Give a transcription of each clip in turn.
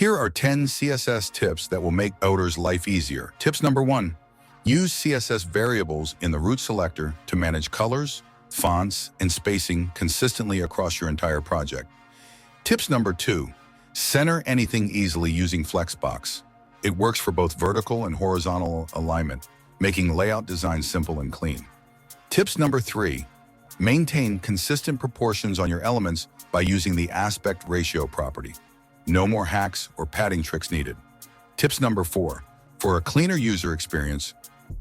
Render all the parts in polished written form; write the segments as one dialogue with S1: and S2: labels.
S1: Here are 10 CSS tips that will make coders' life easier. Tips number 1. Use CSS variables in the root selector to manage colors, fonts, and spacing consistently across your entire project. Tips number 2. Center anything easily using Flexbox. It works for both vertical and horizontal alignment, making layout design simple and clean. Tips number 3. Maintain consistent proportions on your elements by using the aspect ratio property. No more hacks or padding tricks needed. Tips number 4. For a cleaner user experience,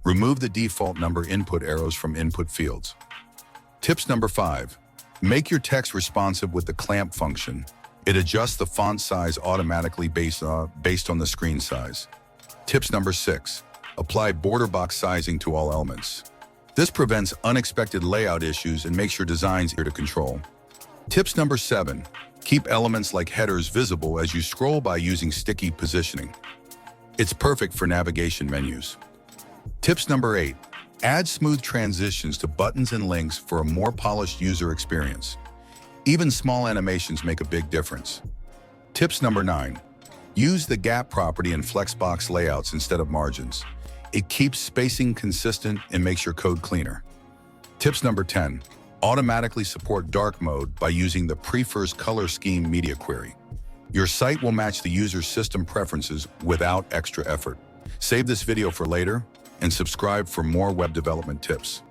S1: remove the default number input arrows from input fields. Tips number 5. Make your text responsive with the clamp function. It adjusts the font size automatically based on the screen size. Tips number 6. Apply border box sizing to all elements. This prevents unexpected layout issues and makes your designs easier to control. Tips number 7. Keep elements like headers visible as you scroll by using sticky positioning. It's perfect for navigation menus. Tips number 8. Add smooth transitions to buttons and links for a more polished user experience. Even small animations make a big difference. Tips number 9. Use the gap property in Flexbox layouts instead of margins. It keeps spacing consistent and makes your code cleaner. Tips number 10. Automatically support dark mode by using the Prefers Color Scheme media query. Your site will match the user's system preferences without extra effort. Save this video for later and subscribe for more web development tips.